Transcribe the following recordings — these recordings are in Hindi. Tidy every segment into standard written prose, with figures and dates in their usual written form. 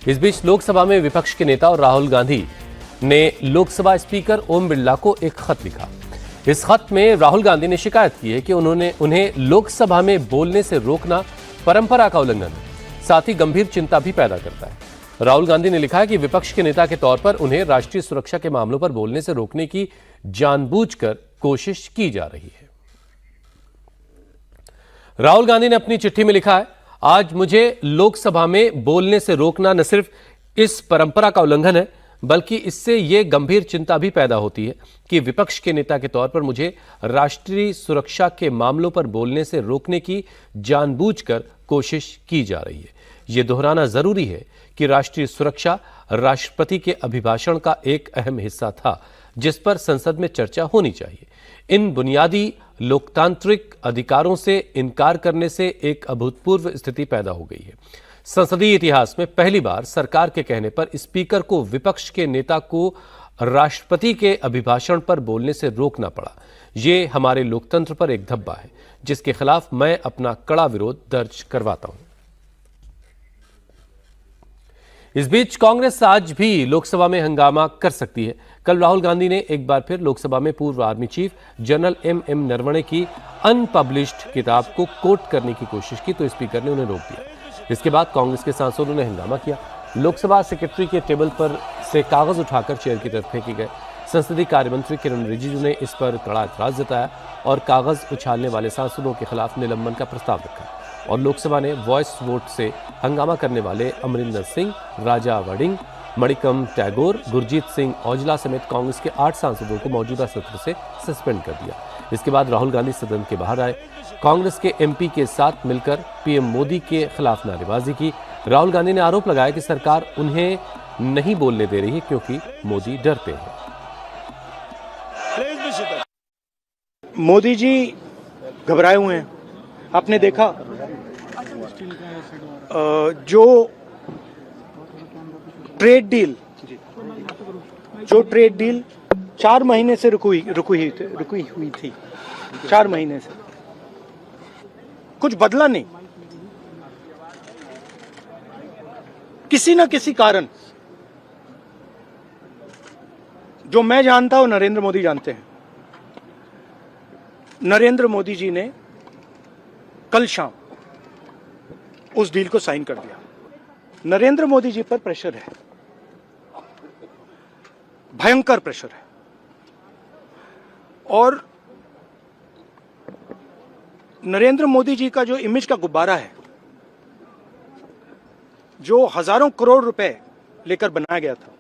इस बीच लोकसभा में विपक्ष के नेता और राहुल गांधी ने लोकसभा स्पीकर ओम बिरला को एक खत लिखा। इस खत में राहुल गांधी ने शिकायत की है कि उन्हें लोकसभा में बोलने से रोकना परंपरा का उल्लंघन है, साथ ही गंभीर चिंता भी पैदा करता है। राहुल गांधी ने लिखा है कि विपक्ष के नेता के तौर पर उन्हें राष्ट्रीय सुरक्षा के मामलों पर बोलने से रोकने की जानबूझकर कोशिश की जा रही है। राहुल गांधी ने अपनी चिट्ठी में लिखा है, आज मुझे लोकसभा में बोलने से रोकना न सिर्फ इस परंपरा का उल्लंघन है, बल्कि इससे यह गंभीर चिंता भी पैदा होती है कि विपक्ष के नेता के तौर पर मुझे राष्ट्रीय सुरक्षा के मामलों पर बोलने से रोकने की जानबूझकर कोशिश की जा रही है। यह दोहराना जरूरी है कि राष्ट्रीय सुरक्षा राष्ट्रपति के अभिभाषण का एक अहम हिस्सा था, जिस पर संसद में चर्चा होनी चाहिए। इन बुनियादी लोकतांत्रिक अधिकारों से इनकार करने से एक अभूतपूर्व स्थिति पैदा हो गई है। संसदीय इतिहास में पहली बार सरकार के कहने पर स्पीकर को विपक्ष के नेता को राष्ट्रपति के अभिभाषण पर बोलने से रोकना पड़ा। ये हमारे लोकतंत्र पर एक धब्बा है, जिसके खिलाफ मैं अपना कड़ा विरोध दर्ज करवाता हूं। इस बीच कांग्रेस आज भी लोकसभा में हंगामा कर सकती है। कल राहुल गांधी ने एक बार फिर लोकसभा में पूर्व army chief general M Naravane की अनपब्लिश्ड किताब को कोट करने की कोशिश की, तो स्पीकर ने उन्हें रोक दिया। इसके बाद कांग्रेस के सांसदों ने हंगामा किया। लोकसभा सेक्रेटरी के टेबल पर से कागज उठाकर चेयर की तरफ फेंके गए। संसदीय कार्य मंत्री किरण रिजिजू ने इस पर कड़ा एतराज जताया और कागज उछालने वाले सांसदों के खिलाफ निलंबन का प्रस्ताव रखा। और लोकसभा ने वॉइस वोट से हंगामा करने वाले अमरिंदर सिंह, राजा वडिंग, मणिकम टैगोर, गुरजीत सिंह औजला समेत कांग्रेस के 8 सांसदों को मौजूदा सत्र से सस्पेंड कर दिया। इसके बाद राहुल गांधी सदन के बाहर आए। कांग्रेस के एमपी के साथ मिलकर पीएम मोदी के खिलाफ नारेबाजी की। राहुल गांधी ने आरोप लगाया कि सरकार उन्हें नहीं बोलने दे रही है क्योंकि मोदी डरते हैं। मोदी जी घबराए हुए हैं। आपने देखा जो ट्रेड डील 4 महीने से रुकी हुई थी 4 महीने से कुछ बदला नहीं। किसी न किसी कारण, जो मैं जानता हूं नरेंद्र मोदी जानते हैं, नरेंद्र मोदी जी ने कल शाम उस डील को साइन कर दिया। नरेंद्र मोदी जी पर प्रेशर है, भयंकर प्रेशर है। और नरेंद्र मोदी जी का जो इमेज का गुब्बारा है, जो हजारों करोड़ रुपए लेकर बनाया गया था,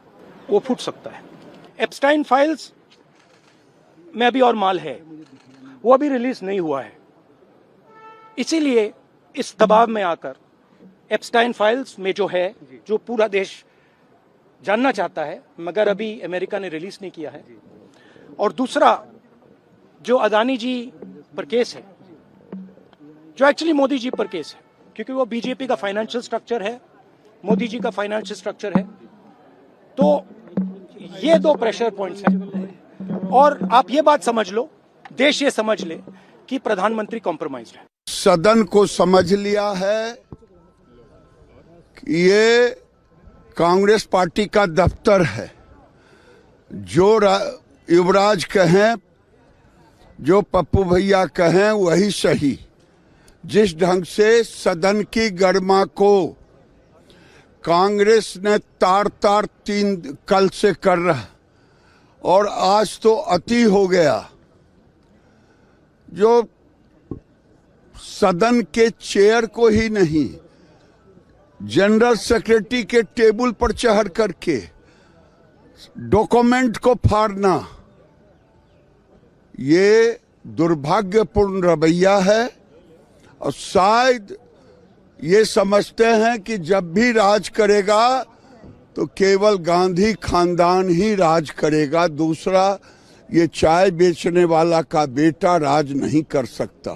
वो फूट सकता है। एप्स्टाइन फाइल्स में अभी और माल है, वो अभी रिलीज नहीं हुआ है। इसीलिए इस दबाव में आकर एप्स्टाइन फाइल्स में जो है, जो पूरा देश जानना चाहता है, मगर अभी अमेरिका ने रिलीज नहीं किया है। और दूसरा जो अदानी जी पर केस है, जो एक्चुअली मोदी जी पर केस है, क्योंकि वो बीजेपी का फाइनेंशियल स्ट्रक्चर है, मोदी जी का फाइनेंशियल स्ट्रक्चर है। तो ये 2 प्रेशर पॉइंट्स हैं। और आप ये बात समझ लो, देश ये समझ ले कि प्रधानमंत्री कॉम्प्रोमाइज्ड है। सदन को समझ लिया है कि ये कांग्रेस पार्टी का दफ्तर है। जो युवराज कहें, जो पप्पू भैया कहें, वही सही। जिस ढंग से सदन की गरिमा को कांग्रेस ने तार 3 कल से कर रहा, और आज तो अति हो गया। जो सदन के चेयर को ही नहीं, जनरल सेक्रेटरी के टेबल पर चढ़ करके डॉक्यूमेंट को फाड़ना, ये दुर्भाग्यपूर्ण रवैया है। और शायद ये समझते हैं कि जब भी राज करेगा तो केवल गांधी खानदान ही राज करेगा, दूसरा ये चाय बेचने वाला का बेटा राज नहीं कर सकता।